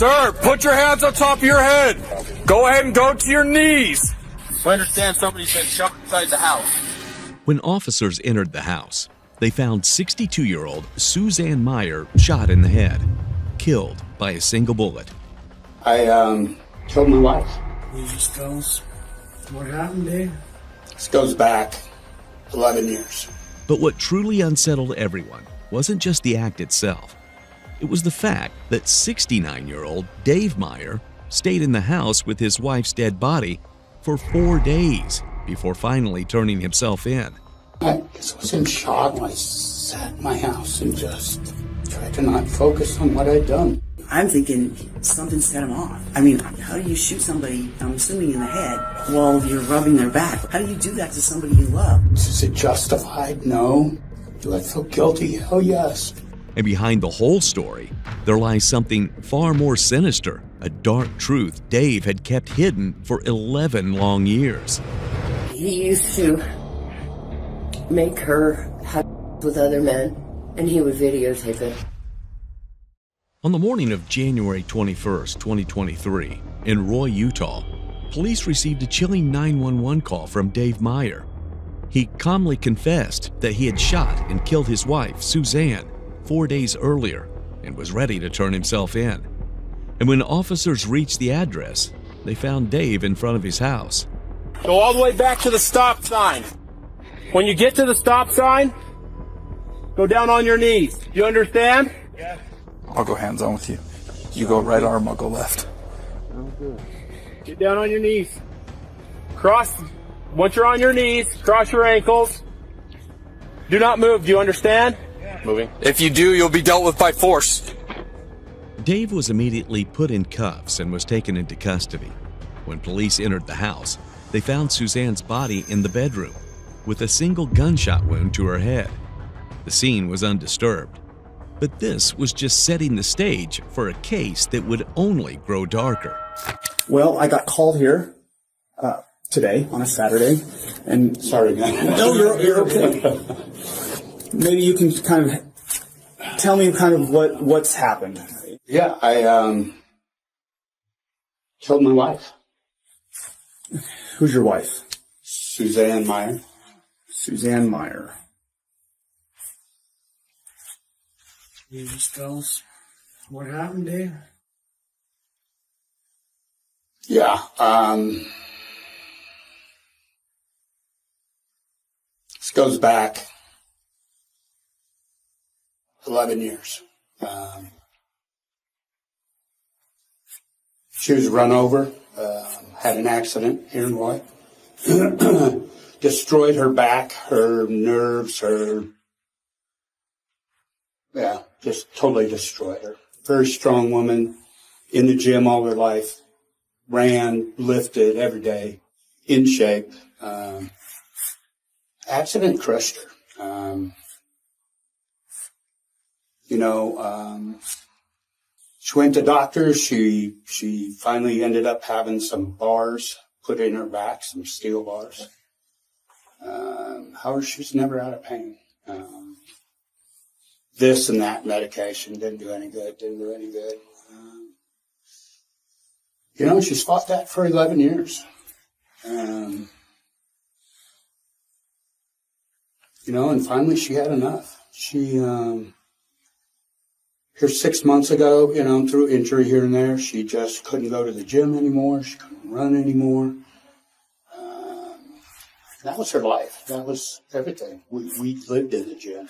Sir, put your hands on top of your head. Go ahead and go to your knees. I understand somebody's been shot inside the house. When officers entered the house, they found 62-year-old Suzanne Meyer shot in the head, killed by a single bullet. I killed my wife. You just tell us what happened, Dave? This goes back 11 years. But what truly unsettled everyone wasn't just the act itself. It was the fact that 69-year-old Dave Meyer stayed in the house with his wife's dead body for 4 days before finally turning himself in. I guess I was in shock. I sat in my house and just tried to not focus on what I'd done. I'm thinking something set him off. I mean, how do you shoot somebody, I'm assuming in the head, while you're rubbing their back? How do you do that to somebody you love? Is it justified? No. Do I feel guilty? Hell yes. And behind the whole story, there lies something far more sinister, a dark truth Dave had kept hidden for 11 long years. He used to make her have with other men, and he would videotape it. On the morning of January 21st, 2023, in Roy, Utah, police received a chilling 911 call from Dave Meyer. He calmly confessed that he had shot and killed his wife, Suzanne, 4 days earlier and was ready to turn himself in. And when officers reached the address, they found Dave in front of his house. Go all the way back to the stop sign. When you get to the stop sign, go down on your knees. You understand? Yeah. I'll go hands on with you. You go right arm, I'll go left. Get down on your knees. Cross. Once you're on your knees, cross your ankles. Do not move. Do you understand? Yeah. Moving. If you do, you'll be dealt with by force. Dave was immediately put in cuffs and was taken into custody. When police entered the house, they found Suzanne's body in the bedroom with a single gunshot wound to her head. The scene was undisturbed, but this was just setting the stage for a case that would only grow darker. Well, I got called here today on a Saturday, and Sorry, man. no, you're okay. Maybe you can kind of tell me kind of what's happened. Yeah, I killed my wife. Who's your wife? Suzanne Meyer. Suzanne Meyer. You just tell us what happened, Dave? Yeah, this goes back 11 years. She was run over, had an accident here in Roy. Destroyed her back, her nerves, just totally destroyed her. Very strong woman, in the gym all her life, ran, lifted every day, in shape. Accident crushed her. She went to doctors. She finally ended up having some bars put in her back, some steel bars. However, she was never out of pain. This and that medication didn't do any good. She's fought that for 11 years. And finally she had enough. She, here 6 months ago, through injury here and there, she just couldn't go to the gym anymore. She couldn't run anymore. That was her life. That was everything. We lived in the gym.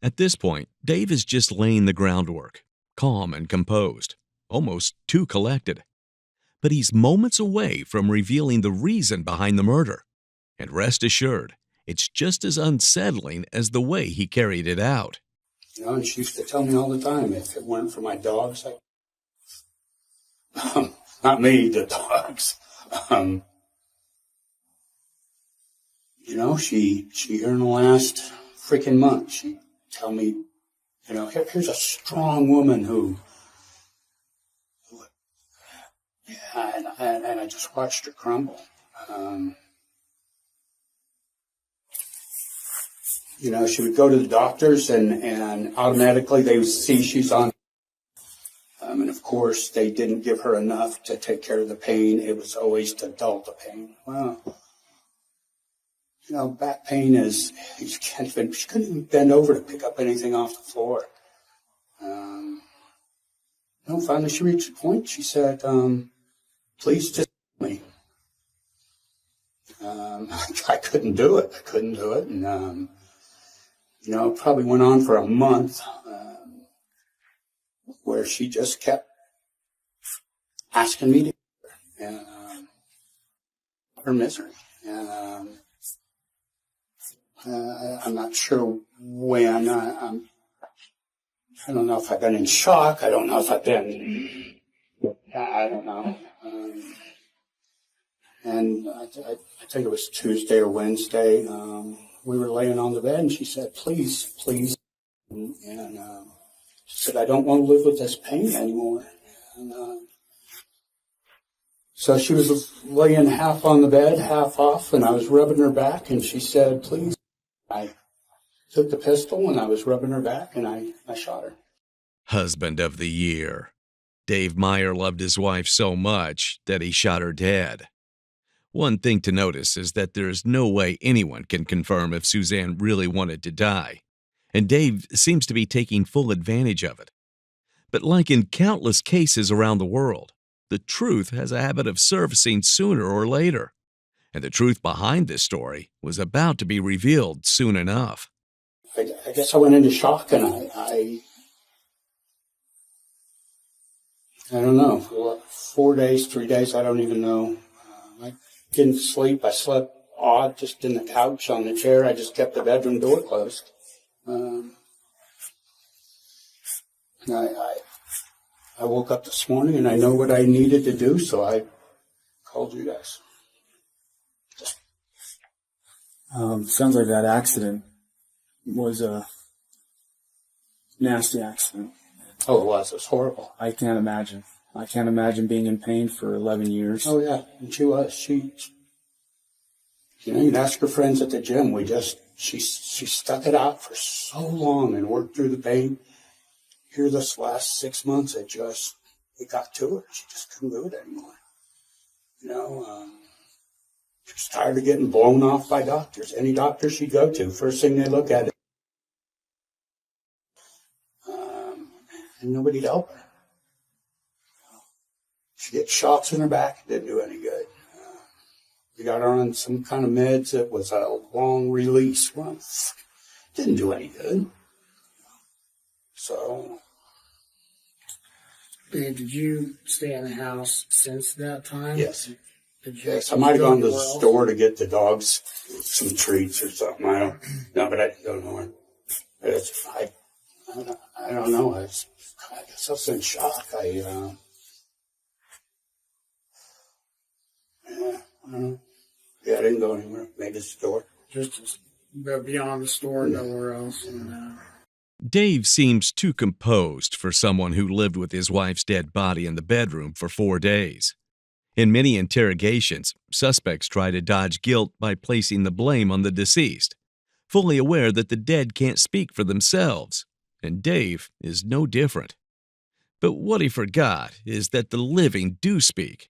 At this point, Dave is just laying the groundwork, calm and composed, almost too collected. But he's moments away from revealing the reason behind the murder. And rest assured, it's just as unsettling as the way he carried it out. And she used to tell me all the time, if it weren't for my dogs, not me, the dogs. She here in the last freaking month, she'd tell me, here's a strong woman who and I just watched her crumble. She would go to the doctors and automatically they would see she's on. And of course, they didn't give her enough to take care of the pain. It was always to dull the pain. Well, back pain is, she couldn't even bend over to pick up anything off the floor. Finally she reached a point. She said, please just help me. I couldn't do it. And, it probably went on for a month where she just kept asking me to and her misery. And I'm not sure when. I don't know if I've been in shock. I don't know if I've been. I don't know. And I think it was Tuesday or Wednesday. We were laying on the bed, and she said, "Please, please," and she said, "I don't want to live with this pain anymore." And so she was laying half on the bed, half off, and I was rubbing her back, and she said, "Please." I took the pistol, and I was rubbing her back, and I shot her. Husband of the year. Dave Meyer loved his wife so much that he shot her dead. One thing to notice is that there is no way anyone can confirm if Suzanne really wanted to die, and Dave seems to be taking full advantage of it. But like in countless cases around the world, the truth has a habit of surfacing sooner or later, and the truth behind this story was about to be revealed soon enough. I guess I went into shock, and I don't know, for 4 days, 3 days, I don't even know. I didn't sleep. I slept odd, just in the couch, on the chair. I just kept the bedroom door closed. I woke up this morning, and I know what I needed to do, so I called you guys. Sounds like that accident was a nasty accident. Oh, it was. It was horrible. I can't imagine. I can't imagine being in pain for 11 years. Oh, yeah. And she was. You'd ask her friends at the gym. She stuck it out for so long and worked through the pain. Here this last 6 months, it got to her. She just couldn't do it anymore. She was tired of getting blown off by doctors. Any doctor she'd go to, first thing they look at it. And nobody'd help her. She'd get shots in her back. It didn't do any good. We got her on some kind of meds that was a long release. Well, didn't do any good. So. Dave, did you stay in the house since that time? Yes. Yes, I might have gone to the store to get the dogs some treats or something. I don't know. I don't know. I guess I was in shock. I don't know. Yeah, I didn't go anywhere. Maybe the store. Just beyond the store, nowhere else. Dave seems too composed for someone who lived with his wife's dead body in the bedroom for 4 days. In many interrogations, suspects try to dodge guilt by placing the blame on the deceased, fully aware that the dead can't speak for themselves, and Dave is no different. But what he forgot is that the living do speak,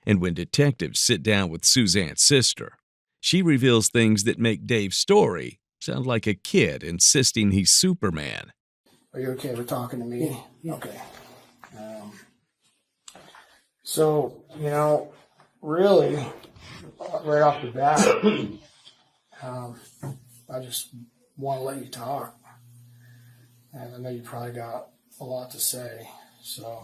and when detectives sit down with Suzanne's sister, she reveals things that make Dave's story sound like a kid insisting he's Superman. Are you okay with talking to me? Yeah. Okay. So, really, right off the bat, I just want to let you talk. And I know you probably got a lot to say. So,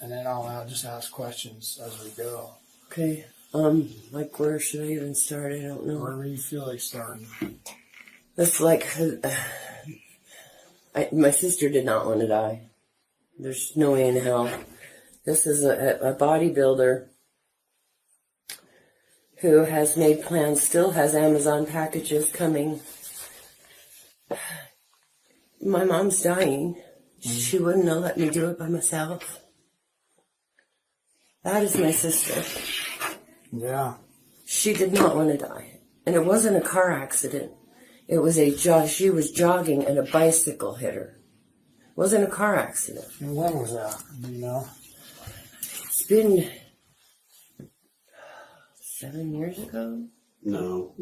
and then I'll just ask questions as we go. Okay. Like where should I even start? I don't know. Wherever you feel like starting. That's like, my sister did not want to die. There's no way in hell. This is a bodybuilder who has made plans, still has Amazon packages coming. My mom's dying. She wouldn't have let me do it by myself. That is my sister. Yeah. She did not want to die. And it wasn't a car accident. It was she was jogging and a bicycle hit her. It wasn't a car accident. And when was that? Do you know? been 7 years ago. No,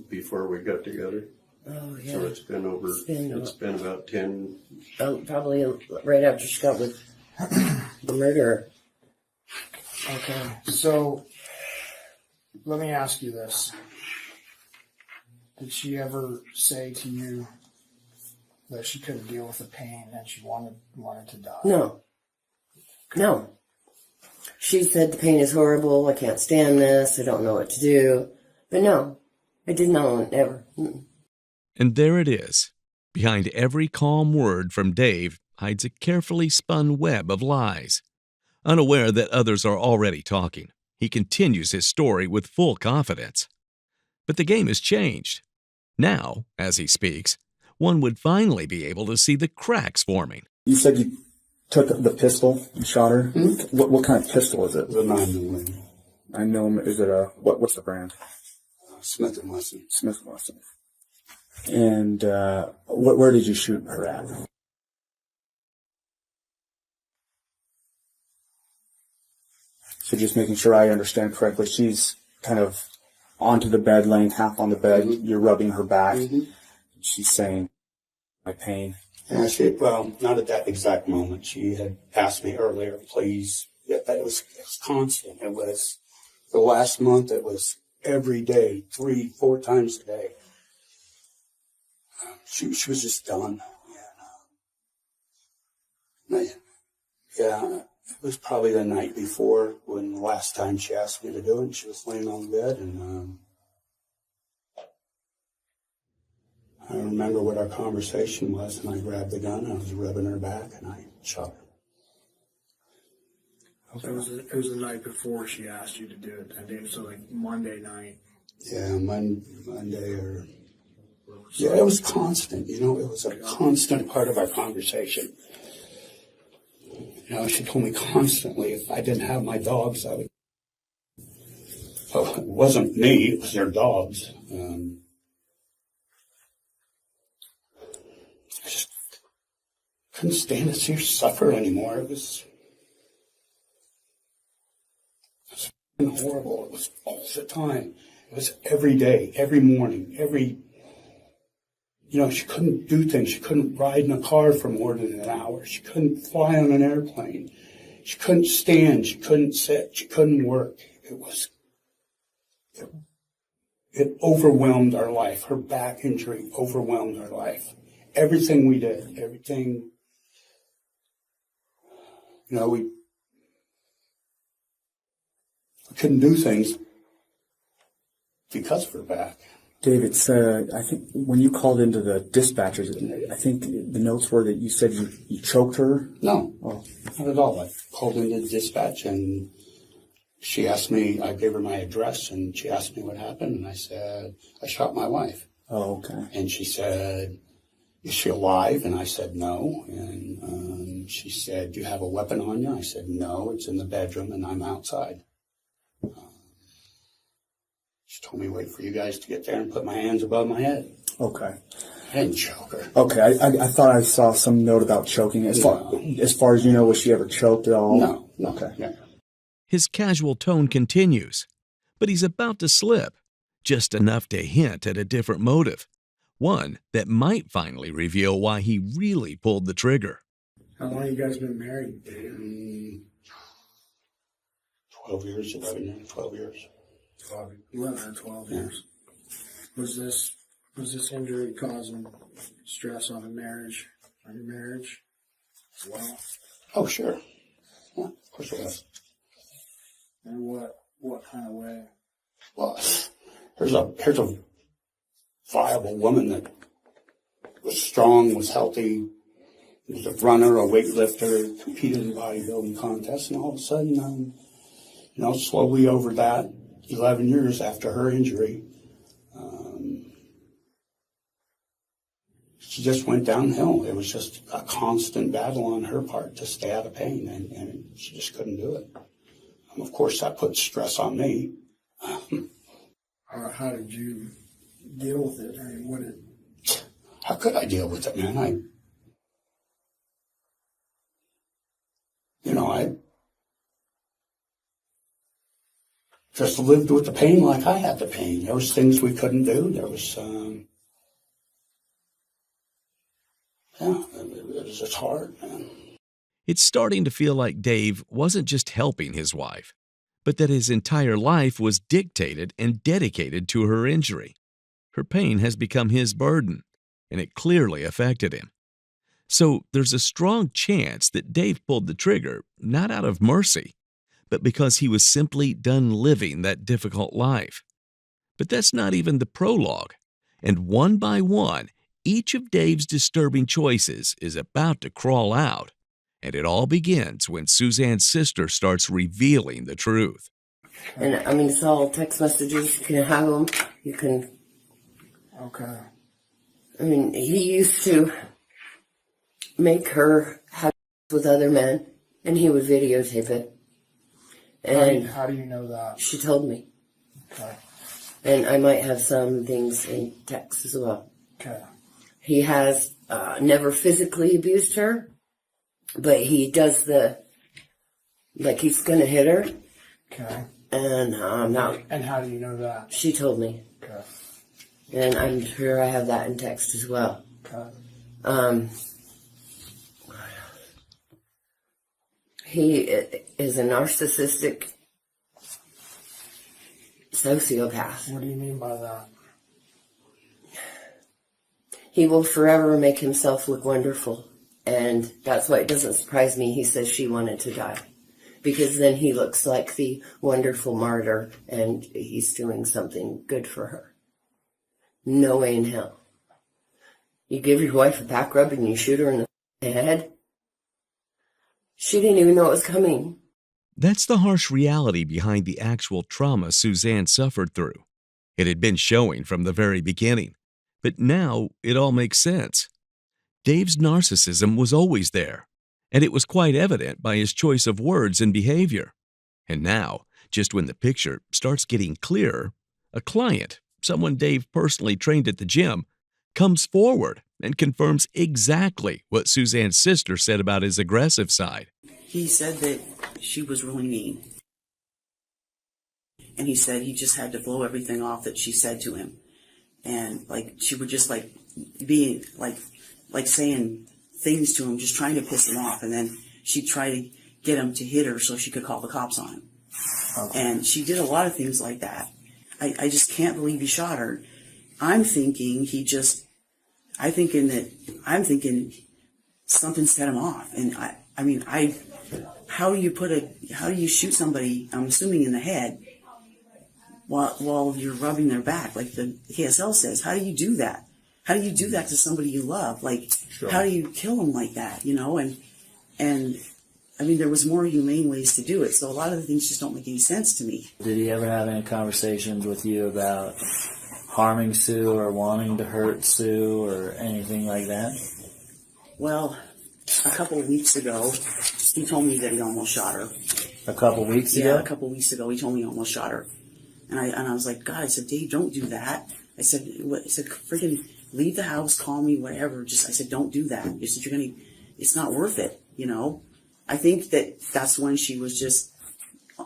before we got together. Oh yeah. So it's been over. It's been about 10. Probably right after she got with the murderer. Okay, so let me ask you this. Did she ever say to you that she couldn't deal with the pain and she wanted to die? No. No. She said the pain is horrible, I can't stand this, I don't know what to do. But no, I did not ever. Mm-mm. And there it is. Behind every calm word from Dave hides a carefully spun web of lies. Unaware that others are already talking, he continues his story with full confidence. But the game has changed. Now, as he speaks, one would finally be able to see the cracks forming. You said you took the pistol and shot her. Mm-hmm. What kind of pistol is it? The 9mm. 9mm. Is it what's the brand? Smith & Wesson. Smith & Wesson. And where did you shoot her at? So just making sure I understand correctly, she's kind of onto the bed, laying half on the bed. Mm-hmm. You're rubbing her back. Mm-hmm. She's saying, "My pain." Yeah, well, not at that exact moment. She had asked me earlier, please. Yeah, it was constant. It was the last month. It was every day, 3-4 times a day. She was just done. Yeah, it was probably the night before when the last time she asked me to do it. And she was laying on the bed, and I remember what our conversation was, and I grabbed the gun, and I was rubbing her back, and I shot her. Okay. It was the night before she asked you to do it, I think, so like Monday night. Yeah, Monday or... Yeah, it was constant, it was a constant part of our conversation. She told me constantly if I didn't have my dogs, I would... Well, it wasn't me, it was their dogs. I just couldn't stand to see her suffer anymore. It was horrible. It was all the time. It was every day, every morning, she couldn't do things. She couldn't ride in a car for more than an hour. She couldn't fly on an airplane. She couldn't stand. She couldn't sit. She couldn't work. It overwhelmed our life. Her back injury overwhelmed our life. Everything we did, everything, we couldn't do things because of her back. David, I think when you called into the dispatchers, I think the notes were that you said you choked her? No, not at all. I called into the dispatch, and she asked me, I gave her my address, and she asked me what happened, and I said, I shot my wife. Oh, okay. And she said, is she alive? And I said, no. And she said, do you have a weapon on you? I said, no, it's in the bedroom, and I'm outside. She told me wait for you guys to get there and put my hands above my head. Okay. I didn't choke her. Okay, I thought I saw some note about choking. As far as you know, was she ever choked at all? No. Okay. Yeah. His casual tone continues, but he's about to slip, just enough to hint at a different motive, one that might finally reveal why he really pulled the trigger. How long have you guys been married, Dave? 12 years, 11 years, 12 years. 11 or 12 years. Was this injury causing stress on your marriage as well? Oh, sure. Yeah, of course it was. And what kind of way? Well, here's a viable woman that was strong, was healthy, was a runner, a weightlifter, competed in bodybuilding contests, and all of a sudden, slowly over that 11 years after her injury, she just went downhill. It was just a constant battle on her part to stay out of pain, and she just couldn't do it. Of course, that put stress on me. How did you deal with it? I mean, How could I deal with it, man? just lived with the pain like I had the pain. There was things we couldn't do. There was, it was just hard, man. It's starting to feel like Dave wasn't just helping his wife, but that his entire life was dictated and dedicated to her injury. Her pain has become his burden, and it clearly affected him. So there's a strong chance that Dave pulled the trigger not out of mercy, but because he was simply done living that difficult life. But that's not even the prologue, and one by one, each of Dave's disturbing choices is about to crawl out, and it all begins when Suzanne's sister starts revealing the truth. And I mean, it's all text messages. You can have them. You can. Okay. I mean, he used to make her have with other men, and he would videotape it. And how do you know that? She told me. Okay. And I might have some things in text as well. Okay. He has never physically abused her, but he does like he's gonna hit her. Okay. And now. And how do you know that? She told me. Okay. And I'm sure I have that in text as well. Okay. He is a narcissistic sociopath. What do you mean by that? He will forever make himself look wonderful. And that's why it doesn't surprise me he says she wanted to die. Because then he looks like the wonderful martyr and he's doing something good for her. No way in hell. You give your wife a back rub and you shoot her in the head? She didn't even know it was coming. That's the harsh reality behind the actual trauma Suzanne suffered through. It had been showing from the very beginning, but now it all makes sense. Dave's narcissism was always there, and it was quite evident by his choice of words and behavior. And now, just when the picture starts getting clearer, a client, someone Dave personally trained at the gym, comes forward and confirms exactly what Suzanne's sister said about his aggressive side. He said that she was really mean. And he said he just had to blow everything off that she said to him. And like she would just like be like saying things to him, just trying to piss him off. And then she'd try to get him to hit her so she could call the cops on him. Okay. And she did a lot of things like that. I just can't believe he shot her. I'm thinking something set him off. And how do you shoot somebody, I'm assuming in the head, while you're rubbing their back, like the KSL says? How do you do that? How do you do that to somebody you love? Like, sure. How do you kill them like that, you know? And I mean, there was more humane ways to do it, so a lot of the things just don't make any sense to me. Did he ever have any conversations with you about harming Sue or wanting to hurt Sue or anything like that? Well, a couple of weeks ago, he told me that he almost shot her. A couple weeks ago? Yeah, a couple of weeks ago, he told me he almost shot her. And I was like, God, I said, Dave, don't do that. I said, freaking leave the house, call me, whatever. I said, don't do that. I said, it's not worth it, you know? I think that's when she was just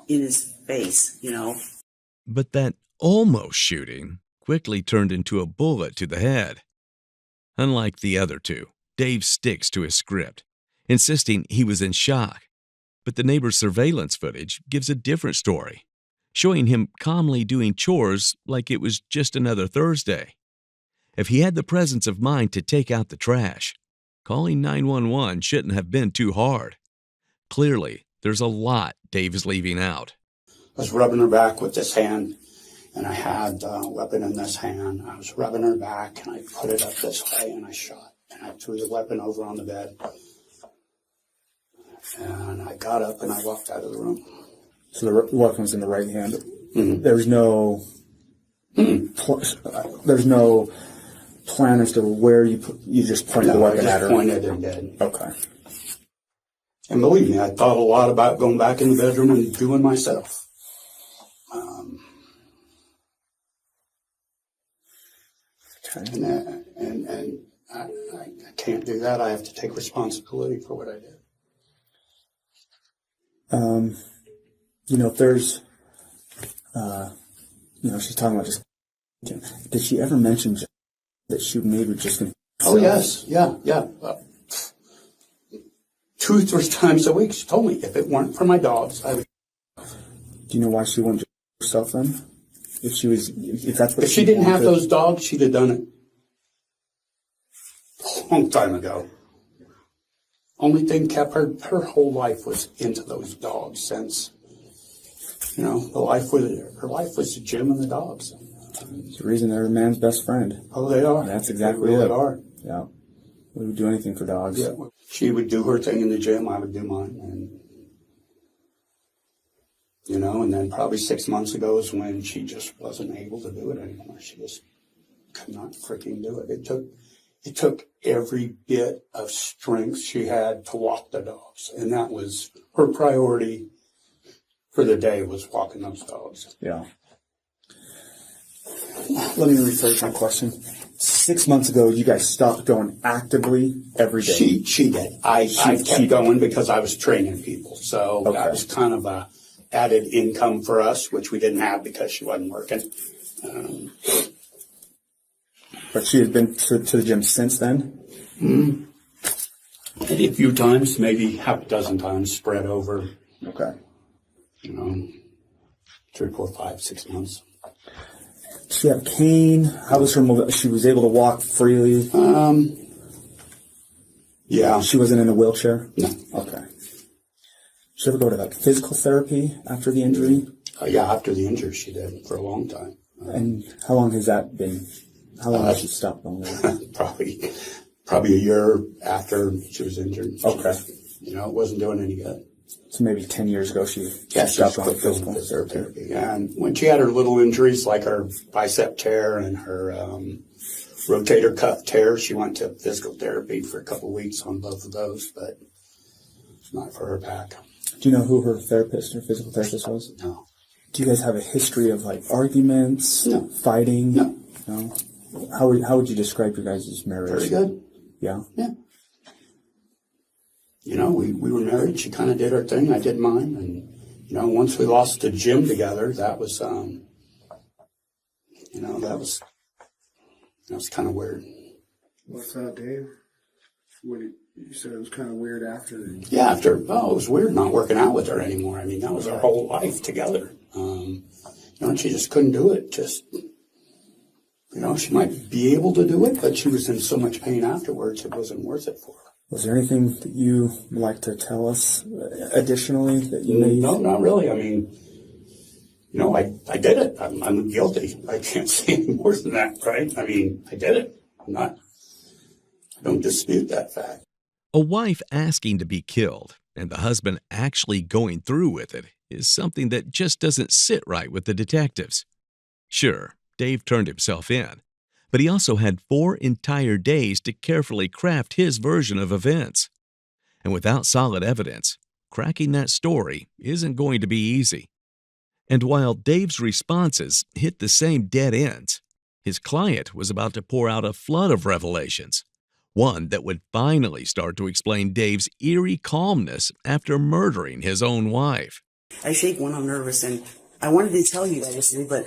in his face, you know? But that almost shooting quickly turned into a bullet to the head. Unlike the other two, Dave sticks to his script, insisting he was in shock. But the neighbor's surveillance footage gives a different story, showing him calmly doing chores like it was just another Thursday. If he had the presence of mind to take out the trash, calling 911 shouldn't have been too hard. Clearly, there's a lot Dave is leaving out. I was rubbing her back with this hand, and I had a weapon in this hand. I was rubbing her back, and I put it up this way, and I shot. And I threw the weapon over on the bed. And I got up, and I walked out of the room. So the weapon's in the right hand. Mm-hmm. There's no plan as to where you just pointed the weapon at her. Pointed and did. Okay. And believe me, I thought a lot about going back in the bedroom and doing myself. Okay. And I can't do that. I have to take responsibility for what I did. You know, if there's she's talking about just. Did she ever mention that she maybe just going to? Oh, yes. Yeah. 2 or 3 times a week, she told me if it weren't for my dogs, I would. Do you know why she wouldn't just herself then? If she didn't have those dogs, she'd have done it a long time ago. Only thing kept her whole life was into those dogs since, her life was the gym and the dogs. It's the reason they're a man's best friend. Oh, they are. That's exactly they really it. are. Yeah. We would do anything for dogs. Yeah. She would do her thing in the gym, I would do mine. And then probably 6 months ago is when she just wasn't able to do it anymore. She just could not freaking do it. It took every bit of strength she had to walk the dogs. And that was her priority for the day, was walking those dogs. Yeah. Let me rephrase my question. 6 months ago, you guys stopped going actively every day. She did. I kept going because I was training people. So that was kind of a added income for us, which we didn't have because she wasn't working. But she has been to the gym since then? Maybe a few times, maybe half a dozen times spread over. Okay. 3, 4, 5, 6 months. She had a cane. How was her mobility? She was able to walk freely? Yeah. She wasn't in a wheelchair? No. Okay. Did she ever go to physical therapy after the injury? Yeah, after the injury she did for a long time. And how long has that been? How long has she stopped going there? Probably a year after she was injured. Okay. It wasn't doing any good. So maybe 10 years ago she stopped going to physical therapy. And when she had her little injuries, like her bicep tear and her rotator cuff tear, she went to physical therapy for a couple of weeks on both of those, but it's not for her back. Do you know who her therapist or physical therapist was? No. Do you guys have a history of arguments? No. Fighting? No. How would you describe your guys' marriage? Very good. Yeah? Yeah. We were married. She kind of did her thing. I did mine. And, once we lost the gym together, that was, that was kind of weird. What's that, Dave? You said it was kind of weird after. Yeah, it was weird not working out with her anymore. I mean, that was our whole life together. And she just couldn't do it. She might be able to do it, but she was in so much pain afterwards, it wasn't worth it for her. Was there anything that you would like to tell us additionally that you made? No, not really. I mean, I did it. I'm guilty. I can't say any more than that, right? I mean, I did it. I don't dispute that fact. A wife asking to be killed and the husband actually going through with it is something that just doesn't sit right with the detectives. Sure, Dave turned himself in, but he also had 4 entire days to carefully craft his version of events. And without solid evidence, cracking that story isn't going to be easy. And while Dave's responses hit the same dead ends, his client was about to pour out a flood of revelations, one that would finally start to explain Dave's eerie calmness after murdering his own wife. I shake when I'm nervous, and I wanted to tell you that yesterday, but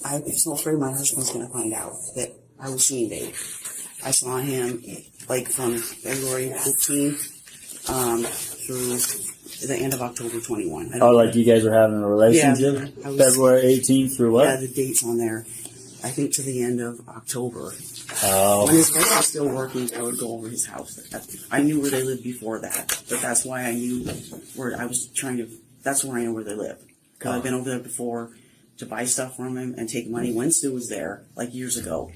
I'm so afraid my husband's going to find out that I was seeing Dave. I saw him from February 15th through the end of October 21. You guys were having a relationship? Yeah, February 18th through what? Yeah, the date's on there. I think to the end of October. Oh. When his wife was still working, I would go over his house. I knew where they lived before that, but that's why I knew where I was that's where I know where they live. Because I've been over there before to buy stuff from him and take money when Stu was there, years ago.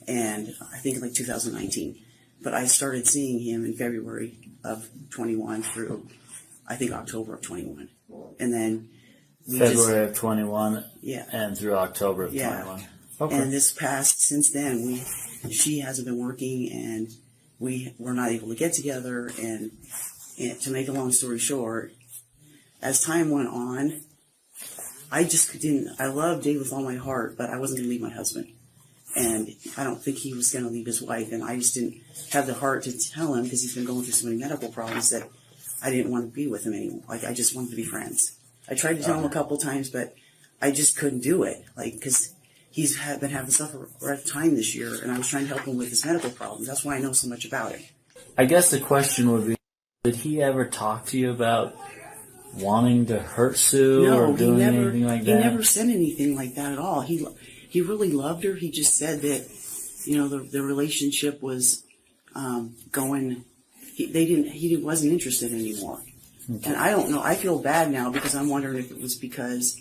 And I think 2019. But I started seeing him in February of 21 through, I think, October of 21. And then February of 21 yeah. And through October of 21. Okay. And since then, she hasn't been working, and we're not able to get together. And to make a long story short, as time went on, I just didn't. I loved Dave with all my heart, but I wasn't going to leave my husband, and I don't think he was going to leave his wife. And I just didn't have the heart to tell him, because he's been going through so many medical problems, that I didn't want to be with him anymore. I just wanted to be friends. I tried to tell him a couple times, but I just couldn't do it. Like, because he's been having such a rough time this year, and I was trying to help him with his medical problems. That's why I know so much about it. I guess the question would be, did he ever talk to you about wanting to hurt Sue or doing anything like that? He never said anything like that at all. He really loved her. He just said that, you know, the relationship was going. He wasn't interested anymore. Okay. And I don't know. I feel bad now because I'm wondering if it was because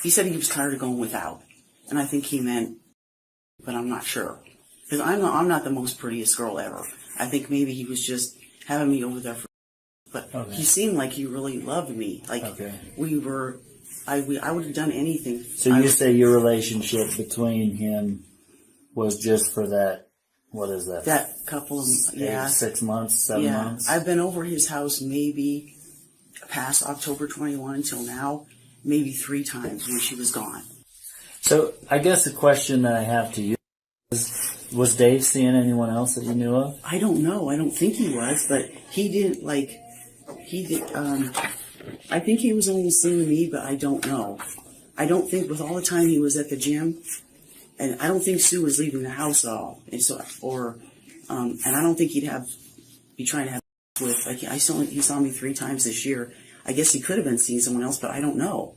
he said he was tired of going without, and I think he meant, but I'm not sure because I'm not the most prettiest girl ever. I think maybe he was just having me over there for. But he seemed like he really loved me. Like we were, I would have done anything. So you say your relationship between him was just for that? What is that? That couple of 6 months, 7 months. I've been over his house maybe past October 21 until now, maybe 3 times when she was gone. So I guess the question that I have to you is, was Dave seeing anyone else that you knew of? I don't know. I don't think he was, but he didn't like. He did. I think he was only seeing me, but I don't know. I don't think with all the time he was at the gym, and I don't think Sue was leaving the house at all. And so, and I don't think he'd be trying to have with. Like he saw me 3 times this year. I guess he could have been seeing someone else, but I don't know.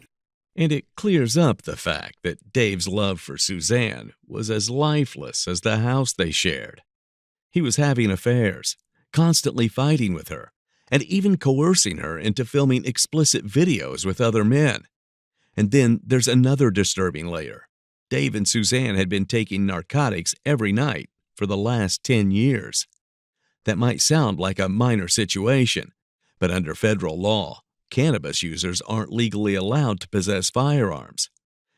And it clears up the fact that Dave's love for Suzanne was as lifeless as the house they shared. He was having affairs, constantly fighting with her, and even coercing her into filming explicit videos with other men. And then there's another disturbing layer. Dave and Suzanne had been taking narcotics every night for the last 10 years. That might sound like a minor situation, but under federal law, cannabis users aren't legally allowed to possess firearms.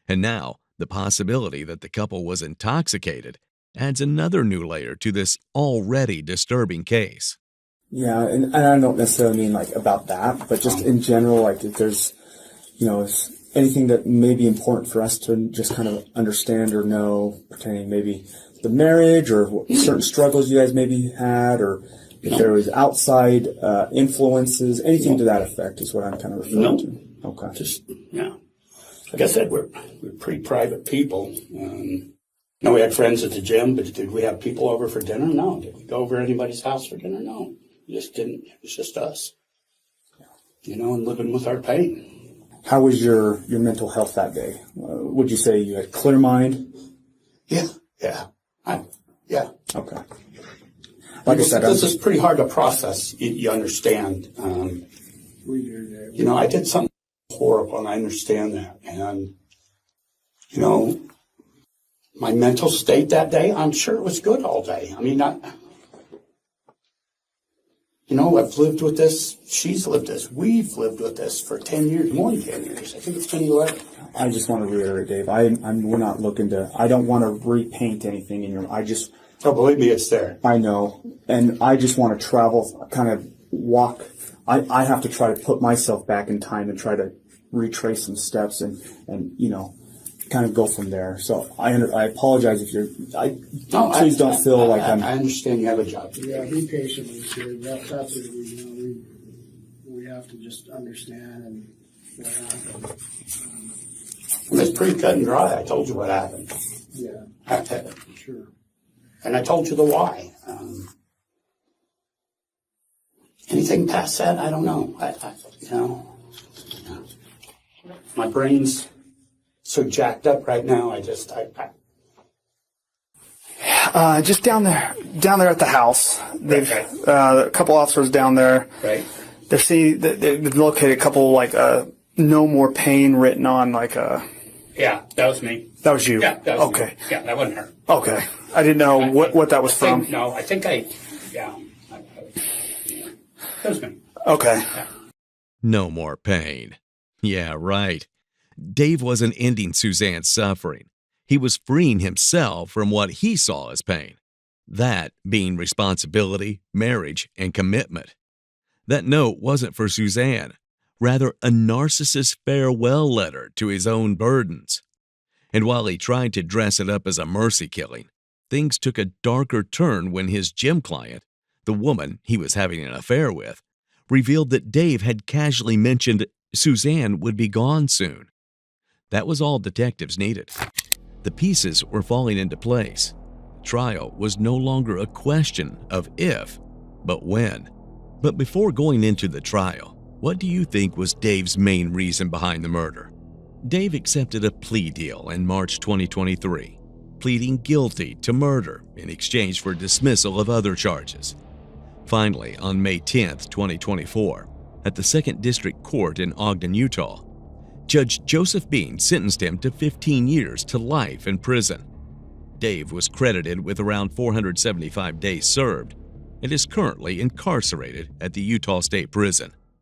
And now, the possibility that the couple was intoxicated adds another new layer to this already disturbing case. Yeah, and I don't necessarily mean like about that, but just in general, like if there's, you know, if anything that may be important for us to just kind of understand or know pertaining maybe the marriage or certain struggles you guys maybe had, or if there was outside influences, anything to that effect is what I'm kind of referring to. Okay. Just, yeah. Like I said, we're pretty private people. No, we had friends at the gym, but did we have people over for dinner? No. Did we go over to anybody's house for dinner? No. We just didn't. It was just us. You know, and living with our pain. How was your mental health that day? Would you say you had clear mind? Yeah. Yeah. Okay. Like I said, this is pretty hard to process. You understand. You know, I did something horrible, and I understand that. And, you know, my mental state that day, I'm sure it was good all day. I mean, you know, I've lived with this. She's lived this. We've lived with this for 10 years, more than 10 years. I think it's been 11. I just want to reiterate, Dave. We're not looking to. I don't want to repaint anything in your. Oh, believe me, it's there. I know, and I just want to travel, kind of walk. I have to try to put myself back in time and try to retrace some steps and you know, kind of go from there. So I apologize if you're. Please don't feel like I'm. I understand you have a job. Yeah, be patient with us here. That's what we have to just understand and what happened. It's pretty cut and dry. I told you what happened. Yeah, sure. And I told you the why. Anything past that, I don't know. You know, my brain's so jacked up right now. Just down there at the house. They've a couple officers down there. Right. They've located a couple like no more pain written on like a. Yeah, that was me. That was you. Yeah, that was okay. Me. Yeah, that wasn't her. Okay, I didn't know what that was from. I think that was me. Okay. Yeah. No more pain. Yeah, right. Dave wasn't ending Suzanne's suffering. He was freeing himself from what he saw as pain. That being responsibility, marriage, and commitment. That note wasn't for Suzanne, rather a narcissist's farewell letter to his own burdens. And while he tried to dress it up as a mercy killing, things took a darker turn when his gym client, the woman he was having an affair with, revealed that Dave had casually mentioned Suzanne would be gone soon. That was all detectives needed. The pieces were falling into place. Trial was no longer a question of if, but when. But before going into the trial, what do you think was Dave's main reason behind the murder? Dave accepted a plea deal in March 2023, pleading guilty to murder in exchange for dismissal of other charges. Finally, on May 10, 2024, at the 2nd District Court in Ogden, Utah, Judge Joseph Bean sentenced him to 15 years to life in prison. Dave was credited with around 475 days served and is currently incarcerated at the Utah State Prison.